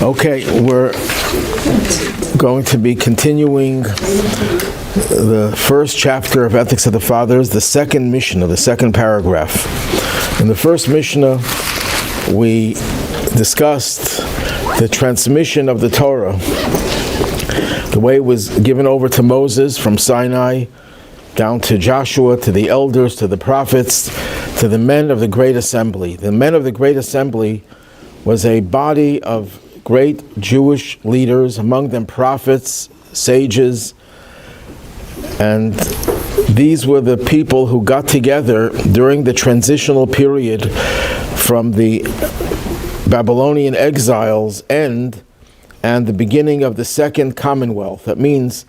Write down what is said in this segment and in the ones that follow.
Okay, we're going to be continuing the first chapter of Ethics of the Fathers, the second Mishnah, the second paragraph. In the first Mishnah, we discussed the transmission of the Torah, the way it was given over to Moses from Sinai, down to Joshua, to the elders, to the prophets, to the men of the Great Assembly. The men of the Great Assembly was a body of great Jewish leaders, among them prophets, sages, and these were the people who got together during the transitional period from the Babylonian exile's end and the beginning of the Second Commonwealth. That means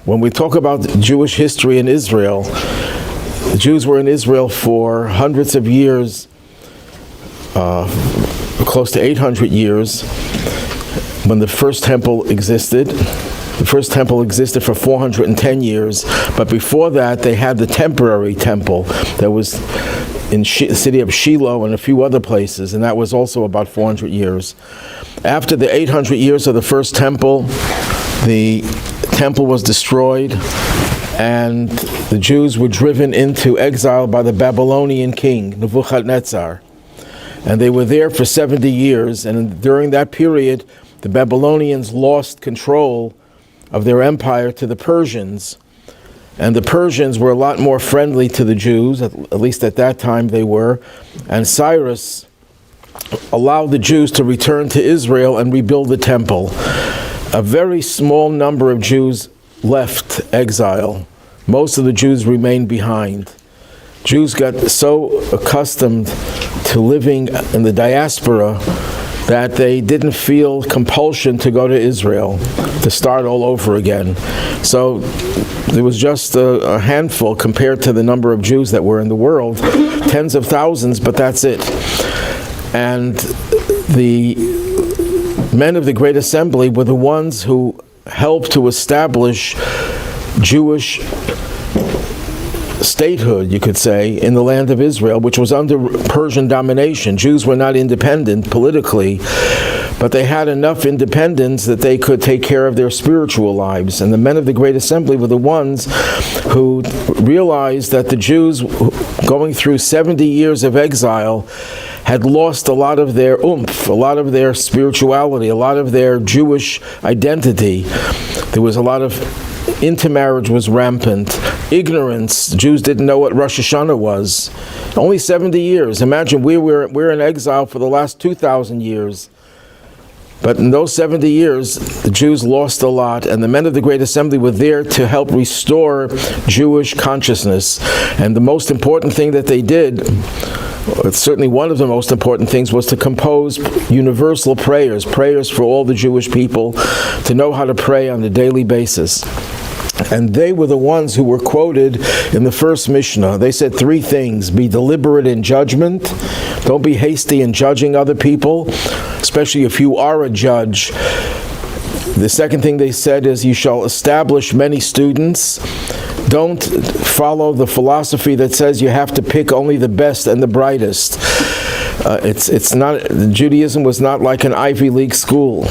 when we talk about Jewish history in Israel, the Jews were in Israel for hundreds of years, close to 800 years, when the first temple existed. The first temple existed for 410 years, but before that they had the temporary temple that was in the city of Shiloh and a few other places, and that was also about 400 years. After the 800 years of the first temple, the temple was destroyed, and the Jews were driven into exile by the Babylonian king, Nebuchadnezzar. And they were there for 70 years, and during that period, the Babylonians lost control of their empire to the Persians. And the Persians were a lot more friendly to the Jews, at least at that time they were. And Cyrus allowed the Jews to return to Israel and rebuild the temple. A very small number of Jews left exile. Most of the Jews remained behind. Jews got so accustomed to living in the diaspora that they didn't feel compulsion to go to Israel, to start all over again. So there was just a handful compared to the number of Jews that were in the world, tens of thousands, but that's it. And the men of the Great Assembly were the ones who helped to establish Jewish statehood, you could say, in the land of Israel, which was under Persian domination. Jews were not independent politically, but they had enough independence that they could take care of their spiritual lives. And the men of the Great Assembly were the ones who realized that the Jews, going through 70 years of exile, had lost a lot of their oomph, a lot of their spirituality, a lot of their Jewish identity. There was a lot of intermarriage was rampant. Ignorance. Jews didn't know what Rosh Hashanah was. Only 70 years. Imagine we're in exile for the last 2,000 years. But in those 70 years, the Jews lost a lot, and the men of the Great Assembly were there to help restore Jewish consciousness. And the most important thing that they did, certainly one of the most important things, was to compose universal prayers for all the Jewish people to know how to pray on a daily basis. And they were the ones who were quoted in the first Mishnah. They said three things: be deliberate in judgment, don't be hasty in judging other people, especially if you are a judge. The second thing they said is you shall establish many students. Don't follow the philosophy that says you have to pick only the best and the brightest. It's not. Judaism was not like an Ivy League school.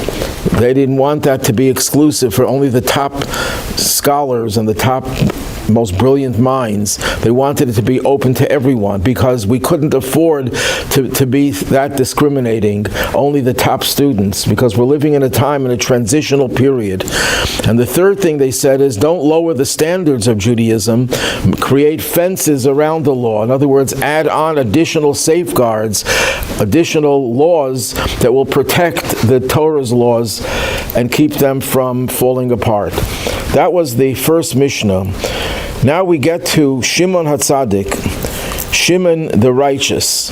They didn't want that to be exclusive for only the top scholars and the top most brilliant minds. They wanted it to be open to everyone, because we couldn't afford to be that discriminating, only the top students, because we're living in a time, in a transitional period. And the third thing they said is don't lower the standards of Judaism, create fences around the law. In other words, add on additional safeguards, additional laws that will protect the Torah's laws and keep them from falling apart. That was the first Mishnah. Now we get to Shimon HaTzadik, Shimon the righteous.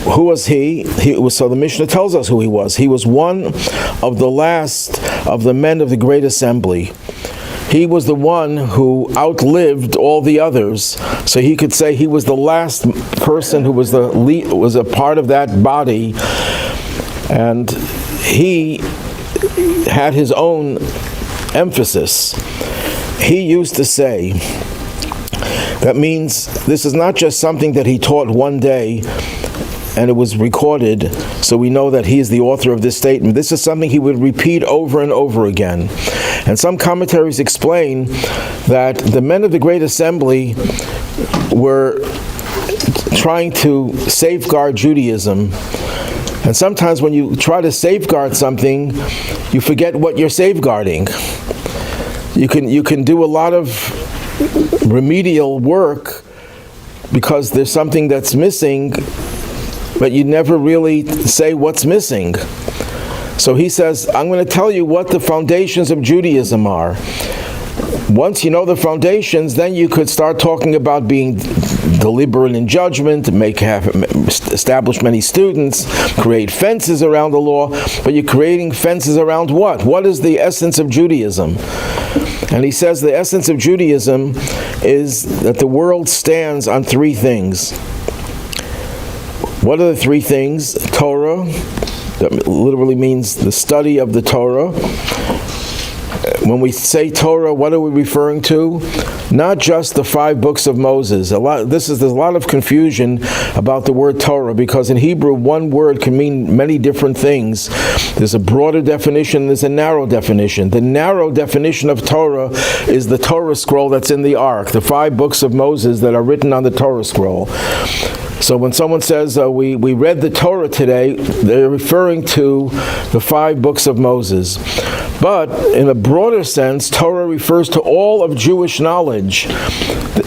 Who was he? So the Mishnah tells us who he was. He was one of the last of the men of the Great Assembly. He was the one who outlived all the others. So he could say he was the last person who was was a part of that body, and he had his own emphasis. He used to say, that means this is not just something that he taught one day and it was recorded, so we know that he is the author of this statement. This is something he would repeat over and over again. And some commentaries explain that the men of the Great Assembly were trying to safeguard Judaism. And sometimes when you try to safeguard something, you forget what you're safeguarding. You can do a lot of remedial work because there's something that's missing, but you never really say what's missing. So he says, I'm going to tell you what the foundations of Judaism are. Once you know the foundations, then you could start talking about being deliberate in judgment, establish many students, create fences around the law, but you're creating fences around what? What is the essence of Judaism? And he says the essence of Judaism is that the world stands on three things. What are the three things? Torah, that literally means the study of the Torah. When we say Torah, what are we referring to? Not just the 5 books of Moses. There's a lot of confusion about the word Torah, because in Hebrew, one word can mean many different things. There's a broader definition, there's a narrow definition. The narrow definition of Torah is the Torah scroll that's in the Ark, the 5 books of Moses that are written on the Torah scroll. So when someone says, we read the Torah today, they're referring to the 5 books of Moses. But in a broader sense, Torah refers to all of Jewish knowledge,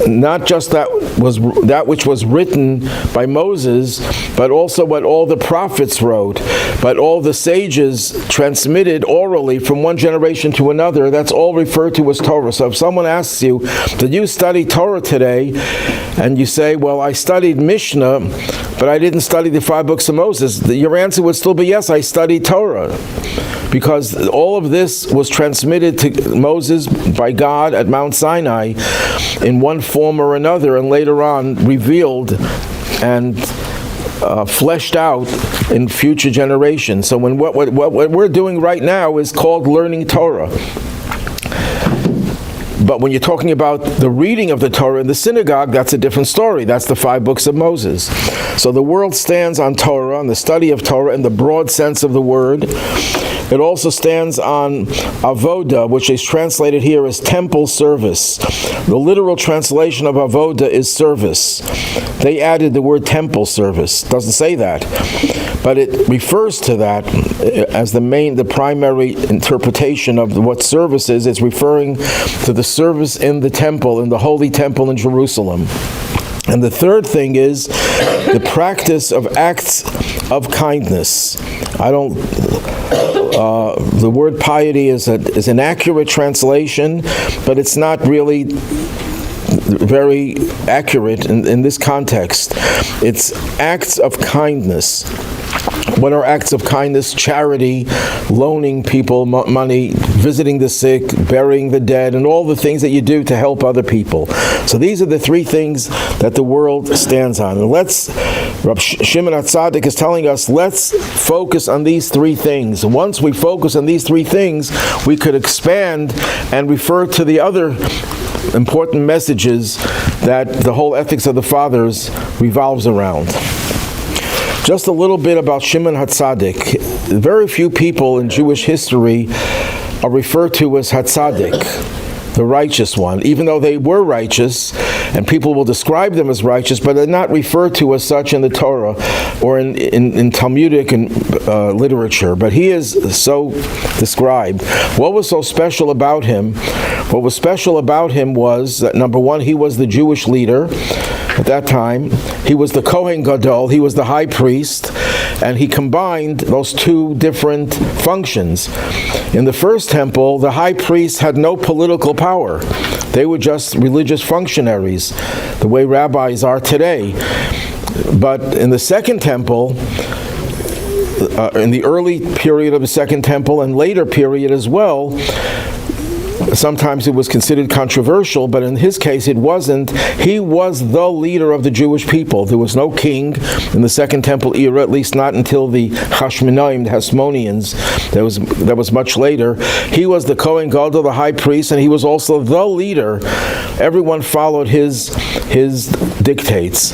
not just that which was written by Moses, but also what all the prophets wrote, but all the sages transmitted orally from one generation to another. That's all referred to as Torah. So if someone asks you, did you study Torah today? And you say, well, I studied Mishnah, but I didn't study the 5 books of Moses. Your answer would still be, yes, I studied Torah. Because all of this was transmitted to Moses by God at Mount Sinai in one form or another, and later on revealed and fleshed out in future generations. So when what we're doing right now is called learning Torah. But when you're talking about the reading of the Torah in the synagogue, that's a different story. That's the 5 books of Moses. So the world stands on Torah, on the study of Torah in the broad sense of the word. It also stands on avoda, which is translated here as temple service. The literal translation of avoda is service. They added the word temple service. It doesn't say that, but it refers to that as the primary interpretation of what service is. It's referring to the service in the temple, in the holy temple in Jerusalem. And the third thing is the practice of acts of kindness. The word piety is an accurate translation, but it's not really very accurate in this context. It's acts of kindness. What are acts of kindness? Charity, loaning people money, visiting the sick, burying the dead, and all the things that you do to help other people. So these are the 3 things that the world stands on. And Rabbi Shimon HaTzadik is telling us, let's focus on these 3 things. Once we focus on these 3 things, we could expand and refer to the other important messages that the whole ethics of the fathers revolves around. Just a little bit about Shimon HaTzadik. Very few people in Jewish history are referred to as HaTzaddik, the righteous one, even though they were righteous, and people will describe them as righteous, but they're not referred to as such in the Torah or in Talmudic literature. But he is so described. What was so special about him? What was special about him was that, number one, he was the Jewish leader at that time. He was the Kohen Gadol, he was the high priest, and he combined those 2 different functions. In the first temple, the high priest had no political power. They were just religious functionaries, the way rabbis are today. But in the second temple, in the early period of the second temple and later period as well, sometimes it was considered controversial, but in his case it wasn't. He was the leader of the Jewish people. There was no king in the Second Temple era, at least not until the Hashmonaim, the Hasmoneans. That was much later. He was the Kohen Gadol, the high priest, and he was also the leader. Everyone followed his dictates.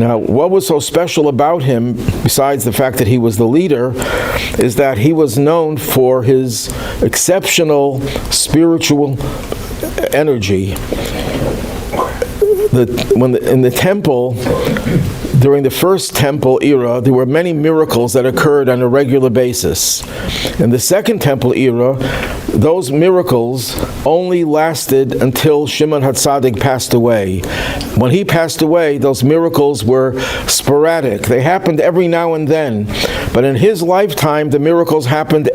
Now, what was so special about him, besides the fact that he was the leader, is that he was known for his exceptional spiritual energy. In the temple, during the first temple era, there were many miracles that occurred on a regular basis. In the second temple era, those miracles only lasted until Shimon HaTzadik passed away. When he passed away, those miracles were sporadic. They happened every now and then. But in his lifetime, the miracles happened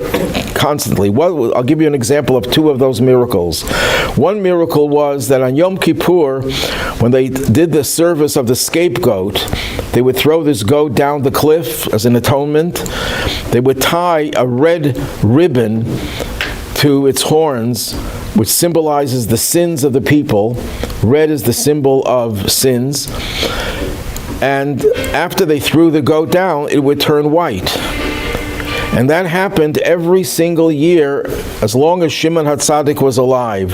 constantly. Well, I'll give you an example of two of those miracles. One miracle was that on Yom Kippur, when they did the service of the scapegoat, they would throw this goat down the cliff as an atonement. They would tie a red ribbon to its horns, which symbolizes the sins of the people. Red is the symbol of sins. And after they threw the goat down, it would turn white. And that happened every single year as long as Shimon HaTzadik was alive.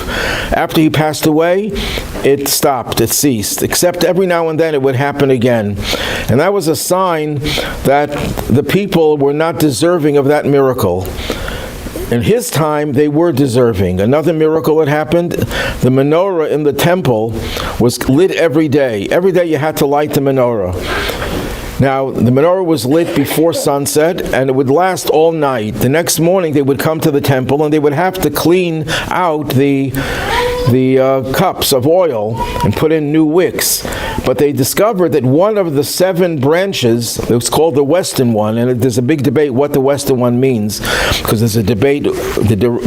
After he passed away, it stopped, it ceased, except every now and then it would happen again. And that was a sign that the people were not deserving of that miracle. In his time, they were deserving. Another miracle that happened, the menorah in the temple was lit every day. Every day you had to light the menorah. Now, the menorah was lit before sunset, and it would last all night. The next morning, they would come to the temple, and they would have to clean out the cups of oil and put in new wicks. But they discovered that one of the 7 branches, it was called the western one, and there's a big debate what the western one means, because there's a debate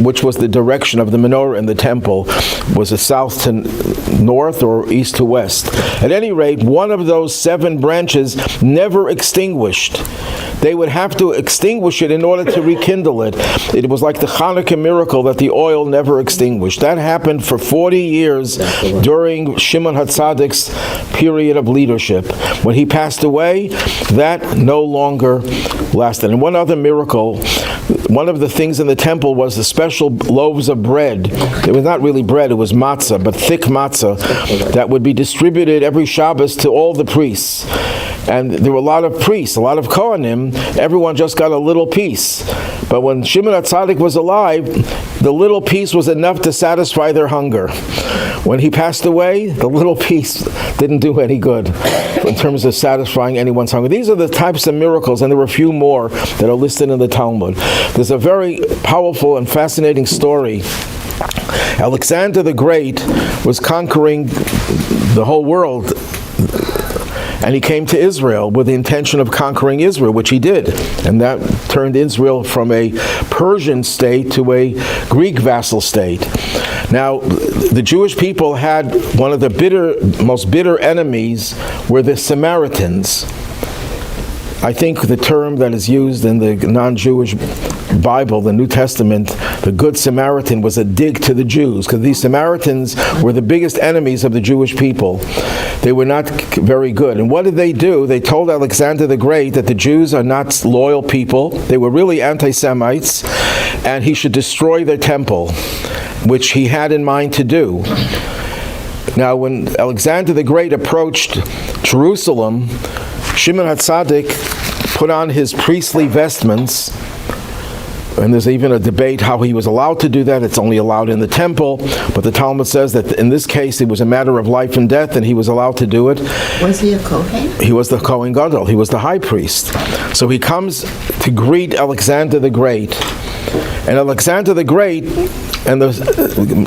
which was the direction of the menorah in the temple. Was it south to north or east to west? At any rate, one of those 7 branches never extinguished. They would have to extinguish it in order to rekindle it. It was like the Hanukkah miracle that the oil never extinguished. That happened for 40 years during Shimon HaTzadik's period of leadership. When he passed away, that no longer lasted. And one other miracle, one of the things in the temple was the special loaves of bread. It was not really bread, it was matzah, but thick matzah that would be distributed every Shabbos to all the priests. And there were a lot of priests, a lot of Kohanim. Everyone just got a little piece. But when Shimon HaTzadik was alive, the little piece was enough to satisfy their hunger. When he passed away, the little piece didn't do any good in terms of satisfying anyone's hunger. These are the types of miracles, and there were a few more that are listed in the Talmud. There's a very powerful and fascinating story. Alexander the Great was conquering the whole world, and he came to Israel with the intention of conquering Israel, which he did. And that turned Israel from a Persian state to a Greek vassal state. Now, the Jewish people had one of the most bitter enemies were the Samaritans. I think the term that is used in the non-Jewish Bible, the New Testament, the Good Samaritan, was a dig to the Jews, because these Samaritans were the biggest enemies of the Jewish people. They were not very good. And what did they do? They told Alexander the Great that the Jews are not loyal people. They were really anti-Semites, and he should destroy their temple, which he had in mind to do. Now, when Alexander the Great approached Jerusalem, Shimon HaTzadik put on his priestly vestments, and there's even a debate how he was allowed to do that. It's only allowed in the temple, but the Talmud says that in this case it was a matter of life and death, and he was allowed to do it. Was he a Kohen? He was the Kohen Gadol. He was the high priest. So he comes to greet Alexander the Great, and Alexander the Great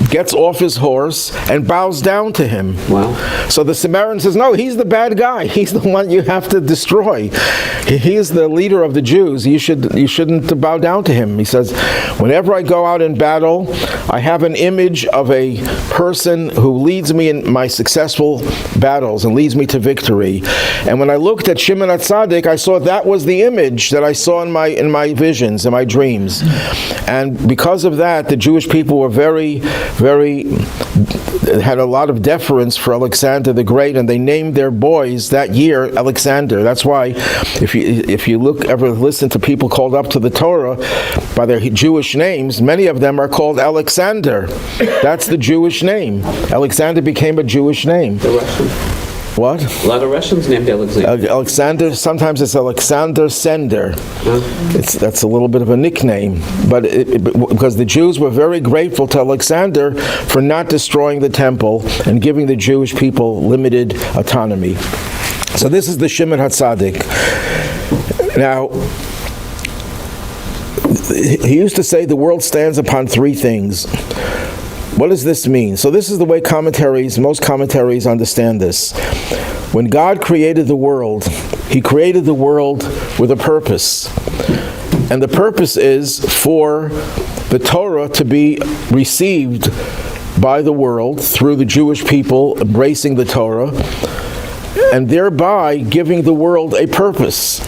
gets off his horse and bows down to him. Wow. So the Samaritan says, no, he's the bad guy. He's the one you have to destroy. He is the leader of the Jews. You shouldn't bow down to him. He says, whenever I go out in battle, I have an image of a person who leads me in my successful battles and leads me to victory. And when I looked at Shimon HaTzadik, I saw that was the image that I saw in my visions, in my dreams. And because of that, the Jewish people were very, had a lot of deference for Alexander the Great, and they named their boys that year Alexander. That's why, if you ever listen to people called up to the Torah by their Jewish names, many of them are called Alexander. That's the Jewish name. Alexander became a Jewish name. What? A lot of Russians named Alexander. Alexander, sometimes it's Alexander Sender. That's a little bit of a nickname, but because the Jews were very grateful to Alexander for not destroying the temple and giving the Jewish people limited autonomy. So this is the Shimon HaTzadik. Now, he used to say the world stands upon three things. What does this mean? So this is the way most commentaries understand this. When God created the world, He created the world with a purpose. And the purpose is for the Torah to be received by the world through the Jewish people embracing the Torah, and thereby giving the world a purpose.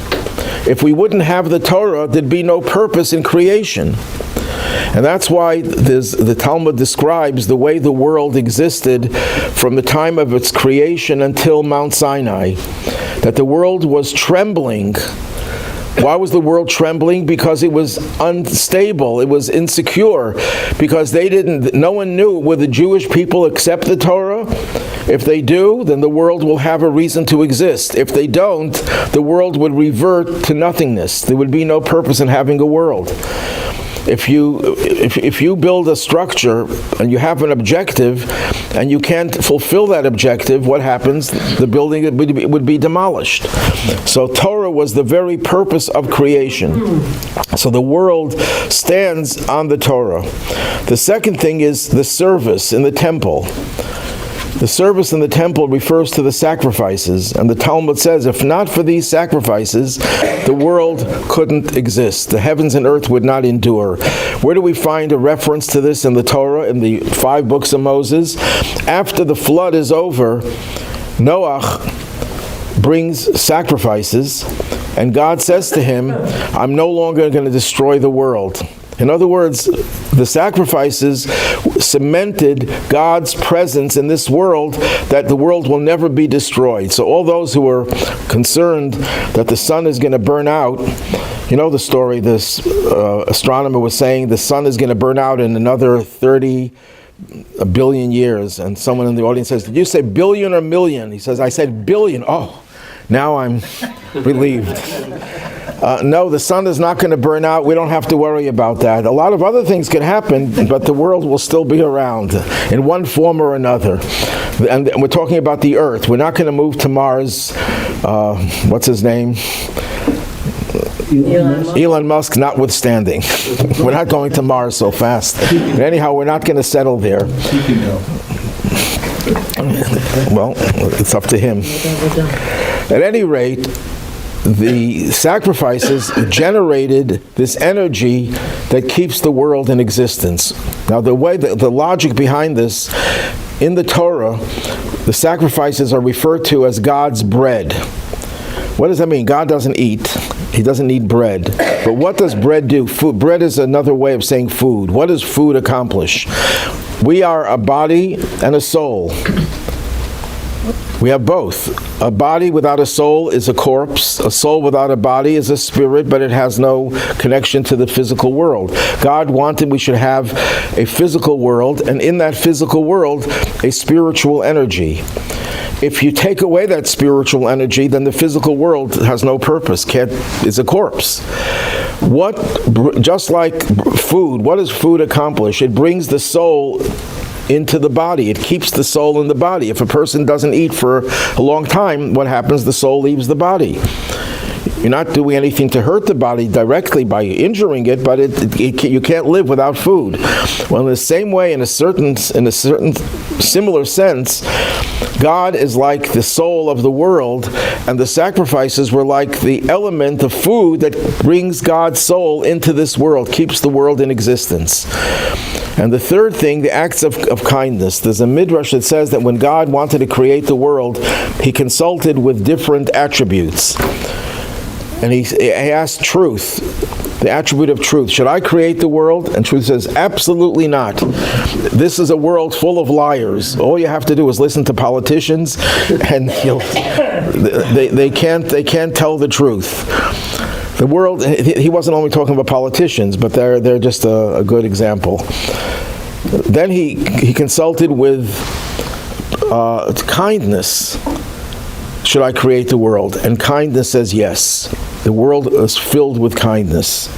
If we wouldn't have the Torah, there'd be no purpose in creation. And that's why the Talmud describes the way the world existed from the time of its creation until Mount Sinai, that the world was trembling. Why was the world trembling? Because it was unstable, it was insecure, because no one knew, will the Jewish people accept the Torah? If they do, then the world will have a reason to exist. If they don't, the world would revert to nothingness. There would be no purpose in having a world. If you build a structure and you have an objective and you can't fulfill that objective, what happens? The building would be demolished. So Torah was the very purpose of creation. So the world stands on the Torah. The second thing is the service in the temple. The service in the temple refers to the sacrifices, and the Talmud says, if not for these sacrifices, the world couldn't exist. The heavens and earth would not endure. Where do we find a reference to this in the Torah, in the 5 books of Moses? After the flood is over, Noah brings sacrifices, and God says to him, I'm no longer going to destroy the world. In other words, the sacrifices cemented God's presence in this world, that the world will never be destroyed. So all those who are concerned that the sun is going to burn out, you know the story, this astronomer was saying the sun is going to burn out in another 30 billion years. And someone in the audience says, did you say billion or million? He says, I said billion. Oh, now I'm relieved. No, the sun is not going to burn out. We don't have to worry about that. A lot of other things can happen, but the world will still be around in one form or another. And we're talking about the earth. We're not going to move to Mars. What's his name? Elon Musk notwithstanding. We're not going to Mars so fast. But anyhow, we're not going to settle there. Well, it's up to him. At any rate, the sacrifices generated this energy that keeps the world in existence. Now, the logic behind this, in the Torah, the sacrifices are referred to as God's bread. What does that mean? God doesn't eat. He doesn't need bread. But what does bread do? Food. Bread is another way of saying food. What does food accomplish? We are a body and a soul. We have both. A body without a soul is a corpse. A soul without a body is a spirit, but it has no connection to the physical world. God wanted we should have a physical world, and in that physical world, a spiritual energy. If you take away that spiritual energy, then the physical world has no purpose. It's a corpse. Just like food, what does food accomplish? It brings the soul into the body. It keeps the soul in the body. If a person doesn't eat for a long time, what happens? The soul leaves the body. You're not doing anything to hurt the body directly by injuring it, but you can't live without food. Well, in the same way, in a certain similar sense, God is like the soul of the world, and the sacrifices were like the element of food that brings God's soul into this world, keeps the world in existence. And the third thing, the acts of kindness. There's a midrash that says that when God wanted to create the world, He consulted with different attributes. And he asked truth, the attribute of truth. Should I create the world? And truth says, absolutely not. This is a world full of liars. All you have to do is listen to politicians, and they can't tell the truth. The world, he wasn't only talking about politicians, but they're just a good example. Then he consulted with kindness. should I create the world? And kindness says yes. The world is filled with kindness.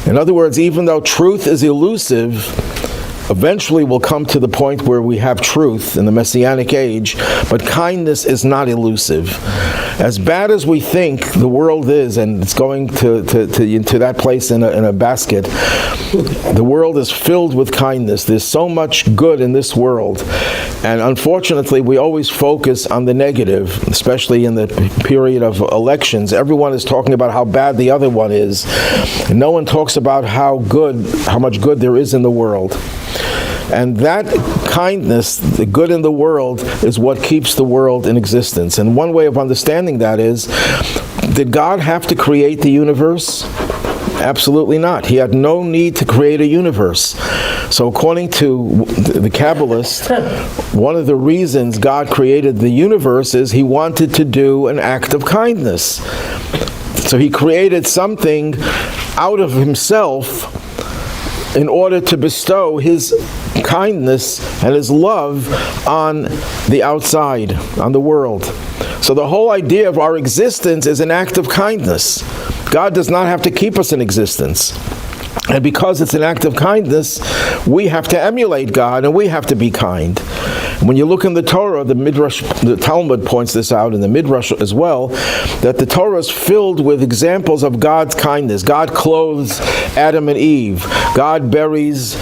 In other words, even though truth is elusive, eventually we'll come to the point where we have truth in the Messianic age, but kindness is not elusive. As bad as we think the world is, and it's going to that place in a basket, the world is filled with kindness. There's so much good in this world. And unfortunately, we always focus on the negative, especially in the period of elections. Everyone is talking about how bad the other one is. And no one talks about how much good there is in the world. And that kindness, the good in the world, is what keeps the world in existence. And one way of understanding that is, did God have to create the universe? Absolutely not. He had no need to create a universe. So according to the Kabbalists, one of the reasons God created the universe is he wanted to do an act of kindness. So he created something out of himself in order to bestow his kindness and his love on the outside, on the world. So the whole idea of our existence is an act of kindness. God does not have to keep us in existence. And because it's an act of kindness, we have to emulate God and we have to be kind. When you look in the Torah, the Talmud points this out, in the Midrash as well, that the Torah is filled with examples of God's kindness. God clothes Adam and Eve. God buries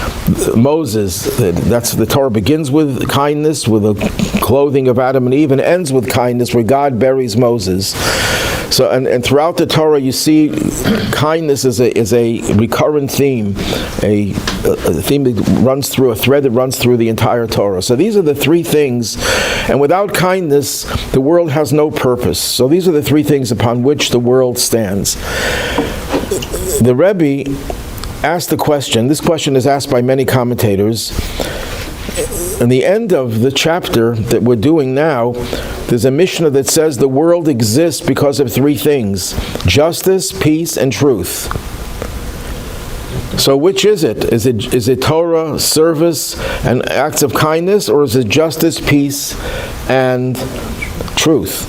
Moses. That's the Torah begins with kindness, with the clothing of Adam and Eve, and ends with kindness, where God buries Moses. So, and throughout the Torah, you see kindness is a recurrent theme, a theme that runs through, a thread that runs through the entire Torah. So these are the three things, and without kindness, the world has no purpose. So these are the three things upon which the world stands. The Rabbi asked the question, this question is asked by many commentators. In the end of the chapter that we're doing now, there's a Mishnah that says the world exists because of three things: justice, peace, and truth. So which is it? Is it Torah, service, and acts of kindness, or is it justice, peace, and truth?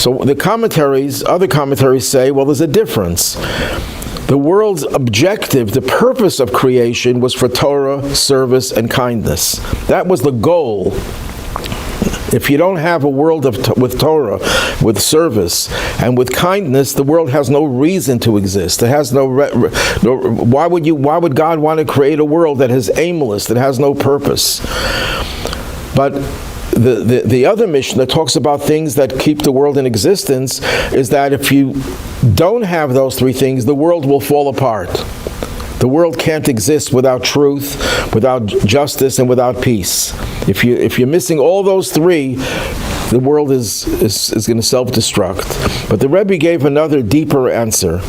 So the commentaries, other commentaries say, well, there's a difference. The world's objective, the purpose of creation, was for Torah, service, and kindness. That was the goal. If you don't have a world with Torah, with service, and with kindness, the world has no reason to exist. It has why would God want to create a world that is aimless, that has no purpose? But the other Mishnah talks about things that keep the world in existence, is that if you don't have those three things, the world will fall apart. The world can't exist without truth, without justice, and without peace. If you're missing all those three, the world is going to self-destruct. But the Rebbe gave another deeper answer.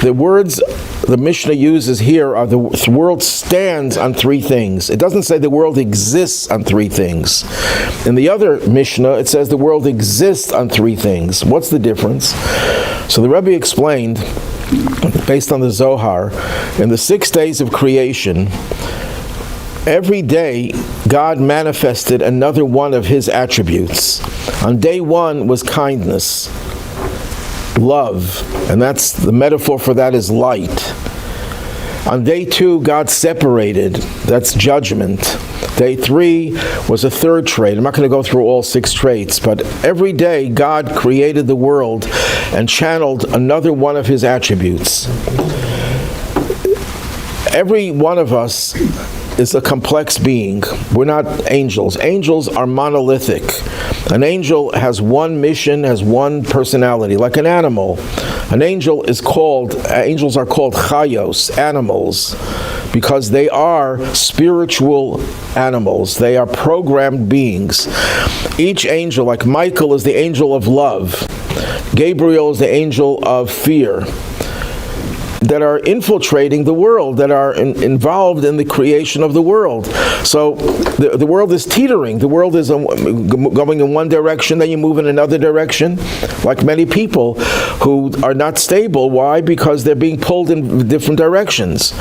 The words the Mishnah uses here are the world stands on three things. It doesn't say the world exists on three things. In the other Mishnah, it says the world exists on three things. What's the difference? So the Rebbe explained, based on the Zohar, in the 6 days of creation, every day God manifested another one of his attributes. On day one was kindness, love, and that's the metaphor for that is light. On day 2, God separated, that's judgment. Day 3 was a third trait. I'm not going to go through all 6 traits, but every day God created the world and channeled another one of his attributes. Every one of us is a complex being. We're not angels. Angels are monolithic. An angel has one mission, has one personality, like an animal. Angels are called chayos, animals, because they are spiritual animals. They are programmed beings. Each angel, like Michael, is the angel of love. Gabriel is the angel of fear, that are infiltrating the world, that are involved in the creation of the world. So the world is teetering. The world is going in one direction, then you move in another direction, like many people who are not stable. Why? Because they're being pulled in different directions.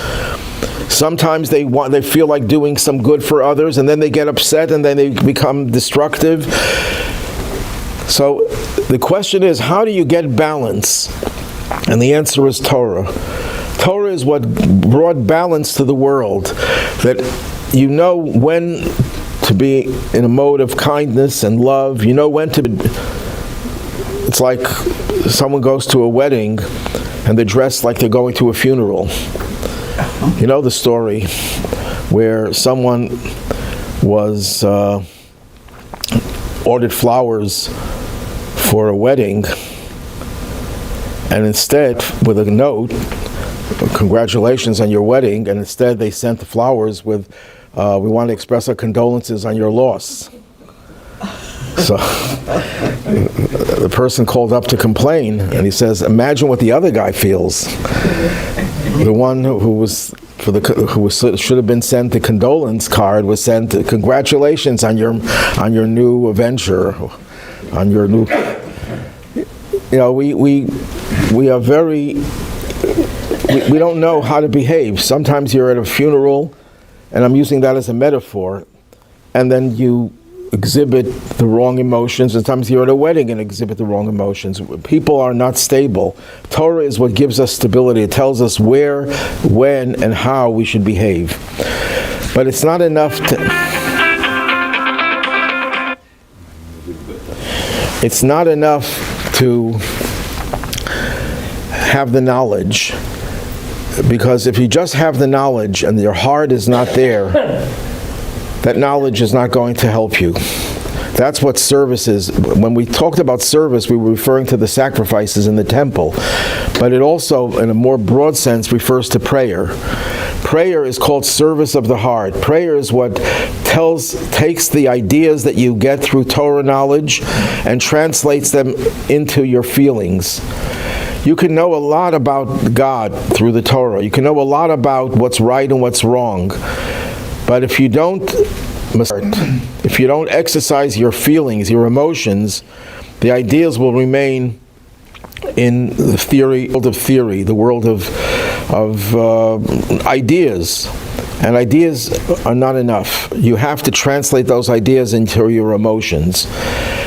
Sometimes they feel like doing some good for others, and then they get upset, and then they become destructive. So the question is, how do you get balance? And the answer is Torah. Torah is what brought balance to the world, that you know when to be in a mode of kindness and love. You know when to... It's like someone goes to a wedding and they're dressed like they're going to a funeral. You know the story where someone was ordered flowers for a wedding, and instead, with a note, congratulations on your wedding, and instead they sent the flowers with, we want to express our condolences on your loss. So the person called up to complain, and he says, imagine what the other guy feels. The one who should have been sent the condolence card was sent congratulations on your new adventure, on your new... You know, we are very... We don't know how to behave. Sometimes you're at a funeral, and I'm using that as a metaphor, and then you exhibit the wrong emotions. And sometimes you're at a wedding and exhibit the wrong emotions. People are not stable. Torah is what gives us stability. It tells us where, when, and how we should behave. But it's not enough to... It's not enough to have the knowledge, because if you just have the knowledge and your heart is not there, that knowledge is not going to help you. That's what service is. When we talked about service, we were referring to the sacrifices in the temple, but it also, in a more broad sense, refers to prayer. Prayer is called service of the heart. Prayer is what takes the ideas that you get through Torah knowledge and translates them into your feelings. You can know a lot about God through the Torah. You can know a lot about what's right and what's wrong. But if you don't exercise your feelings, your emotions, the ideas will remain in the world of ideas. And ideas are not enough. You have to translate those ideas into your emotions.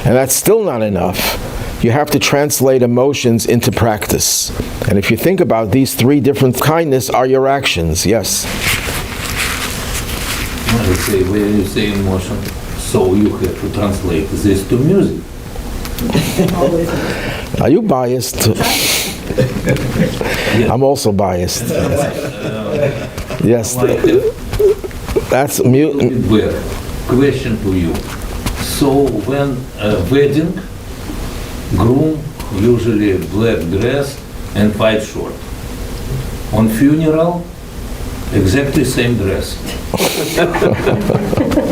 And that's still not enough. You have to translate emotions into practice. And if you think about these three different kindness are your actions, yes. When you say emotion, so you have to translate this to music. Are you biased? Yeah. I'm also biased. Yes. That's question to you. So when a wedding, groom usually black dress and white short. On funeral, exactly same dress.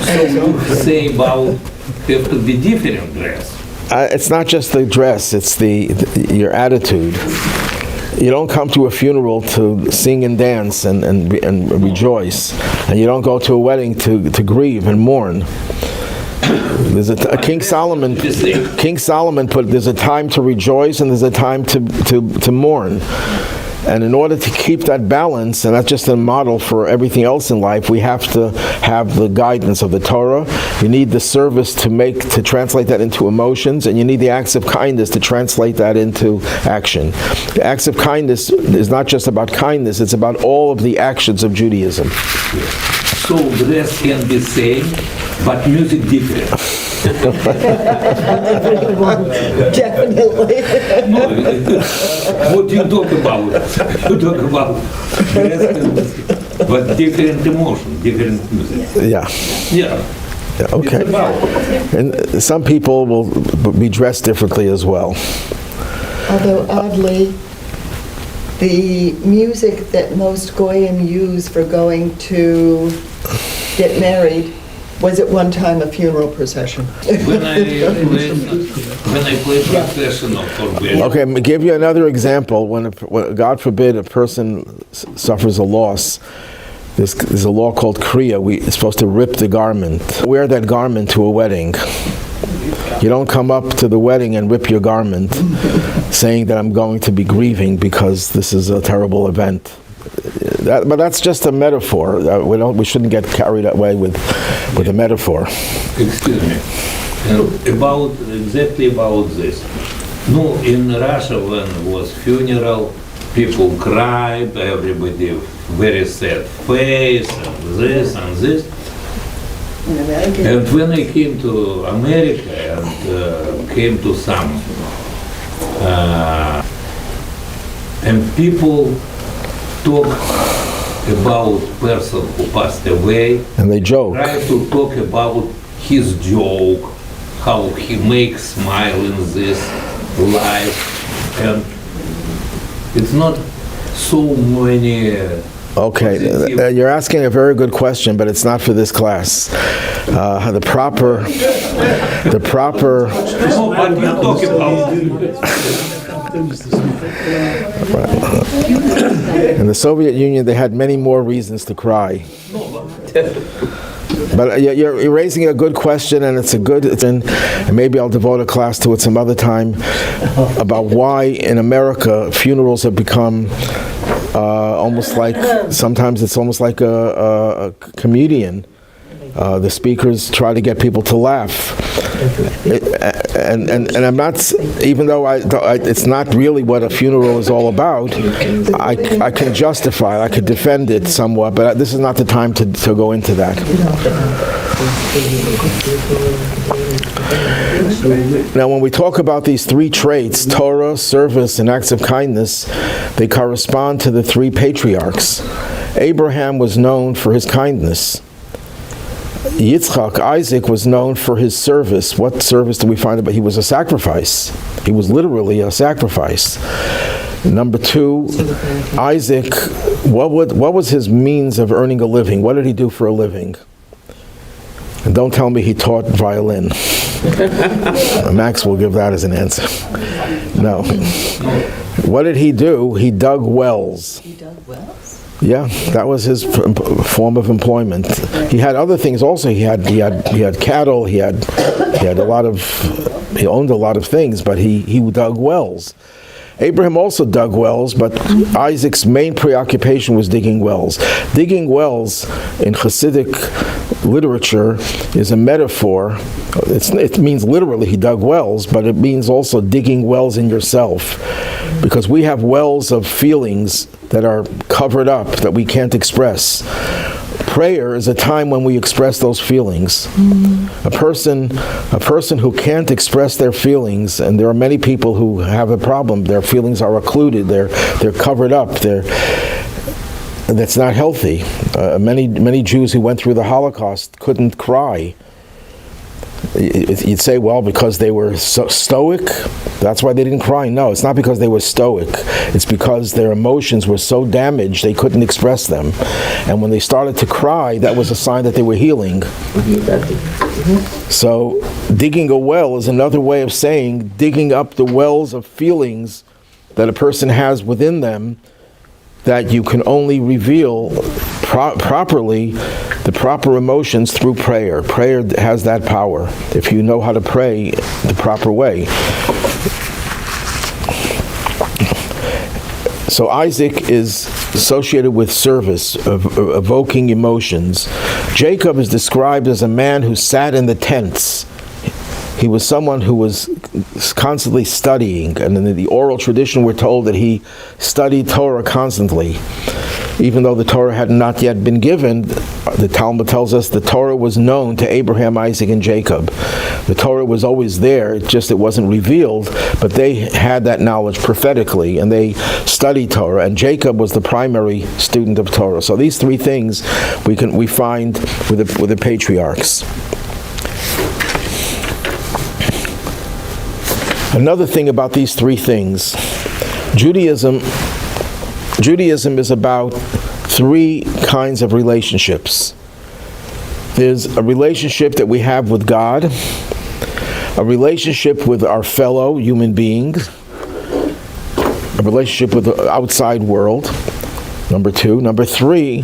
So you say about have to be different dress. It's not just the dress; it's your attitude. You don't come to a funeral to sing and dance and rejoice, and you don't go to a wedding to grieve and mourn. There's King Solomon put there's a time to rejoice and there's a time to mourn. And in order to keep that balance, and that's just a model for everything else in life, we have to have the guidance of the Torah. You need the service to translate that into emotions, and you need the acts of kindness to translate that into action. The acts of kindness is not just about kindness, it's about all of the actions of Judaism. So dress can be same, but music different. Definitely. What do you talk about? You talk about dress, but different emotion, different music. Yeah. Yeah. Okay. And some people will be dressed differently as well. Although oddly, the music that most Goyim use for going to get married was at one time a funeral procession. When I play professional for wedding. Okay, I'm going to give you another example. When God forbid, a person suffers a loss, there's a law called Kriya. We're supposed to rip the garment. Wear that garment to a wedding. You don't come up to the wedding and rip your garment saying that I'm going to be grieving because this is a terrible event. But that's just a metaphor. We shouldn't get carried away with a metaphor. Excuse me. And exactly about this. No, in Russia when was funeral, people cried, everybody very sad face, and this. In America. And when I came to America and came to some, and people talk about person who passed away, And they joke. try to talk about his joke, how he makes smile in this life, and it's not so many. Okay, you're asking a very good question, but it's not for this class. The proper. No, but you talk about. In the Soviet Union, they had many more reasons to cry. But you're raising a good question, and and maybe I'll devote a class to it some other time about why in America funerals have become almost like, sometimes it's almost like a comedian. The speakers try to get people to laugh. And I'm not, even though it's not really what a funeral is all about, I can justify it, I could defend it somewhat, but this is not the time to go into that. Now, when we talk about these three traits, Torah, service, and acts of kindness, they correspond to the three patriarchs. Abraham was known for his kindness. Yitzchak, Isaac, was known for his service. What service do we find about? He was a sacrifice. He was literally a sacrifice. Number two, Isaac, what was his means of earning a living? What did he do for a living? And don't tell me he taught violin. Max will give that as an answer. No. What did he do? He dug wells. He dug wells? Yeah, that was his form of employment. He had other things also. He had cattle. He owned a lot of things, but he dug wells. Abraham also dug wells, but Isaac's main preoccupation was digging wells. Digging wells in Hasidic literature is a metaphor. It means literally he dug wells, but it means also digging wells in yourself. Because we have wells of feelings that are covered up, that we can't express. Prayer is a time when we express those feelings. A person who can't express their feelings, and there are many people who have a problem, their feelings are occluded, they're covered up, that's not healthy. Many Jews who went through the Holocaust couldn't cry. You'd say, well, because they were so stoic, that's why they didn't cry. No, it's not because they were stoic. It's because their emotions were so damaged they couldn't express them. And when they started to cry, that was a sign that they were healing. So digging a well is another way of saying digging up the wells of feelings that a person has within them that you can only reveal properly, the proper emotions through prayer. Prayer has that power, if you know how to pray the proper way. So Isaac is associated with service, evoking emotions. Jacob is described as a man who sat in the tents. He was someone who was constantly studying, and in the oral tradition we're told that he studied Torah constantly. Even though the Torah had not yet been given, the Talmud tells us the Torah was known to Abraham, Isaac, and Jacob. The Torah was always there, it wasn't revealed, but they had that knowledge prophetically, and they studied Torah, and Jacob was the primary student of Torah. So these three things we find with the patriarchs. Another thing about these three things, Judaism is about three kinds of relationships. There's a relationship that we have with God, a relationship with our fellow human beings, a relationship with the outside world, number two. Number three,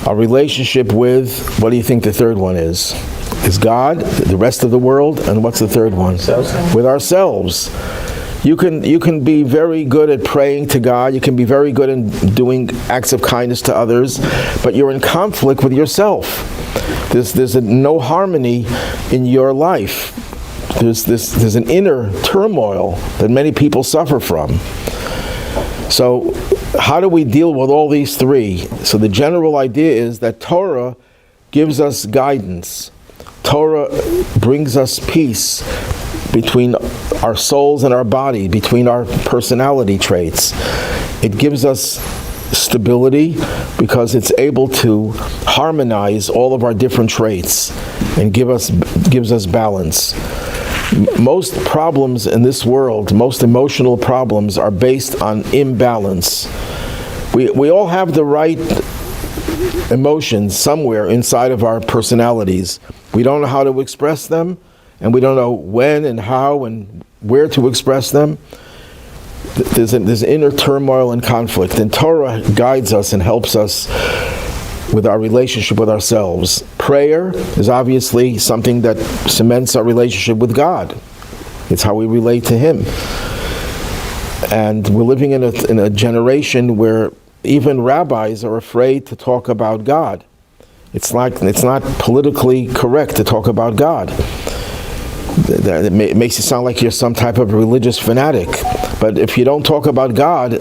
a relationship with, what do you think the third one is? Is God, the rest of the world, and what's the third one? With ourselves. You can be very good at praying to God, you can be very good in doing acts of kindness to others, but you're in conflict with yourself. There's no harmony in your life. there's an inner turmoil that many people suffer from. So how do we deal with all these three? So the general idea is that Torah gives us guidance. Torah brings us peace between our souls and our body, between our personality traits. It gives us stability because it's able to harmonize all of our different traits and gives us balance. Most problems in this world, most emotional problems, are based on imbalance. We all have the right emotions somewhere inside of our personalities. We don't know how to express them, and we don't know when and how and where to express them. There's inner turmoil and conflict, and Torah guides us and helps us with our relationship with ourselves. Prayer is obviously something that cements our relationship with God. It's how we relate to Him. And we're living in a generation where even rabbis are afraid to talk about God. It's not politically correct to talk about God. It makes you sound like you're some type of religious fanatic. But if you don't talk about God,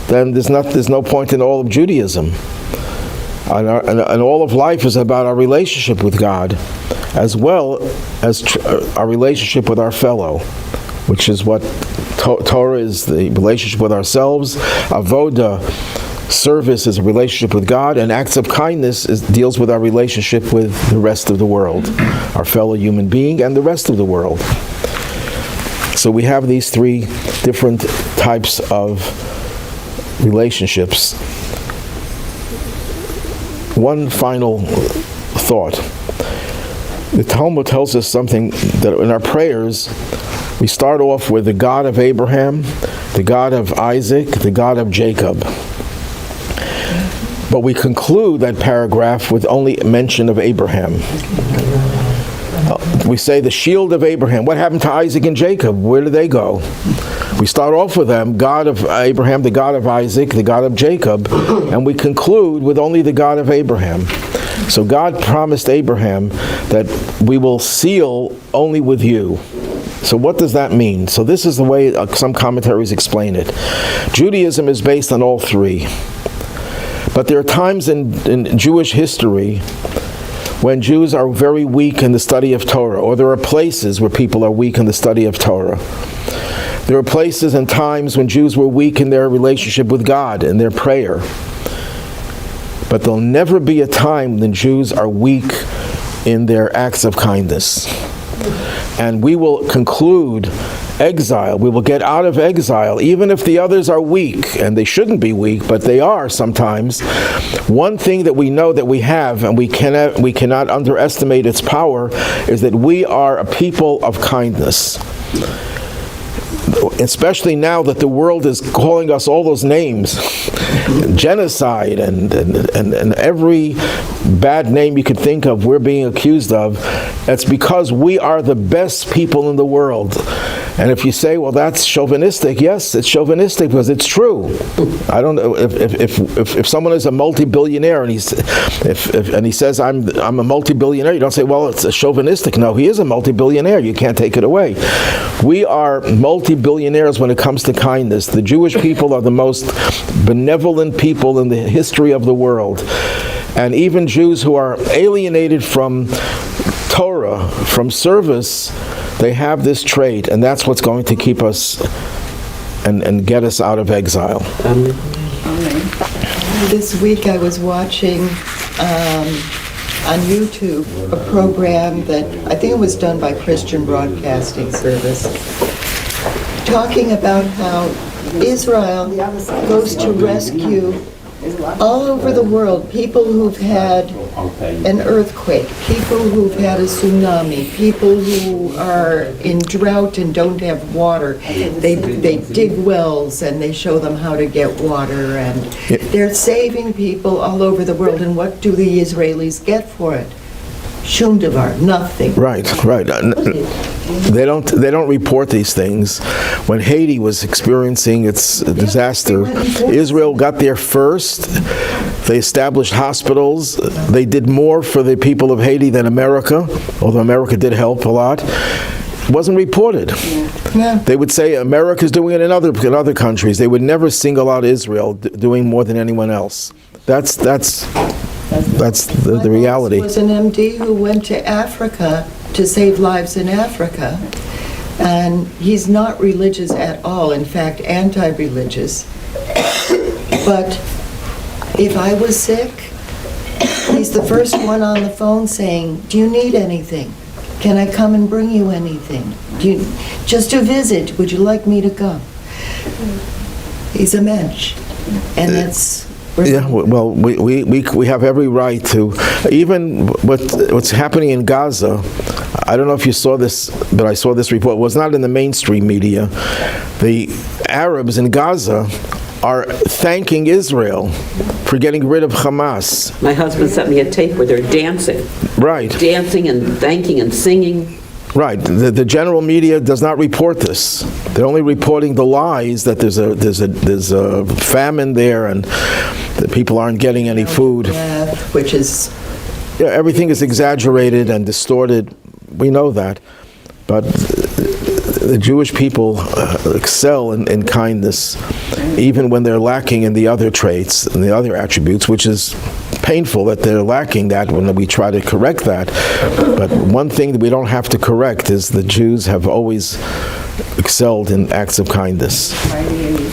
then there's no point in all of Judaism. And all of life is about our relationship with God, as well as our relationship with our fellow, which is what Torah is, the relationship with ourselves. Avoda, service, is a relationship with God, and acts of kindness deals with our relationship with the rest of the world, our fellow human being and the rest of the world. So we have these three different types of relationships. One final thought. The Talmud tells us something that in our prayers, we start off with the God of Abraham, the God of Isaac, the God of Jacob. But we conclude that paragraph with only mention of Abraham. We say the shield of Abraham. What happened to Isaac and Jacob? Where did they go? We start off with them, God of Abraham, the God of Isaac, the God of Jacob, and we conclude with only the God of Abraham. So God promised Abraham that we will seal only with you. So what does that mean? So this is the way some commentaries explain it. Judaism is based on all three. But there are times in Jewish history when Jews are very weak in the study of Torah, or there are places where people are weak in the study of Torah. There are places and times when Jews were weak in their relationship with God and their prayer. But there'll never be a time when Jews are weak in their acts of kindness. And we will conclude exile. We will get out of exile, even if the others are weak, and they shouldn't be weak, but they are sometimes. One thing that we know that we have, and we cannot underestimate its power, is that we are a people of kindness. Especially now that the world is calling us all those names, genocide and every bad name you could think of, we're being accused of. It's because we are the best people in the world. And if you say, well, that's chauvinistic, yes, it's chauvinistic because it's true. I don't know if someone is a multi-billionaire and he says I'm a multi-billionaire, you don't say, well, it's a chauvinistic. No, he is a multi-billionaire. You can't take it away. We are multi-billionaires when it comes to kindness. The Jewish people are the most benevolent people in the history of the world. And even Jews who are alienated from Torah, from service, they have this trait, and that's what's going to keep us and get us out of exile. This week I was watching on YouTube a program that I think it was done by Christian Broadcasting Service, talking about how Israel goes to rescue all over the world people who've had an earthquake, people who've had a tsunami, people who are in drought and don't have water. They dig wells and they show them how to get water, and they're saving people all over the world. And what do the Israelis get for it? Shum davar, nothing. Right. They don't report these things. When Haiti was experiencing its disaster, Israel got there first. They established hospitals. They did more for the people of Haiti than America, although America did help a lot. It wasn't reported. Yeah. They would say America's doing it in other countries. They would never single out Israel doing more than anyone else. That's the reality. My boss was an MD who went to Africa to save lives in Africa, and he's not religious at all, in fact, anti-religious. But if I was sick, he's the first one on the phone saying, "Do you need anything? Can I come and bring you anything? Just to visit, would you like me to come?" He's a mensch, and that's... Yeah, well, we have every right to, even what's happening in Gaza. I don't know if you saw this, but I saw this report. It was not in the mainstream media. The Arabs in Gaza are thanking Israel for getting rid of Hamas. My husband sent me a tape where they're dancing. Right. Dancing and thanking and singing. Right. The general media does not report this. They're only reporting the lies that there's a famine there and that people aren't getting any food. Yeah, which is... Yeah, everything is exaggerated and distorted. We know that. But the Jewish people excel in kindness, even when they're lacking in the other traits and the other attributes, which is painful that they're lacking that when we try to correct that. But one thing that we don't have to correct is the Jews have always excelled in acts of kindness.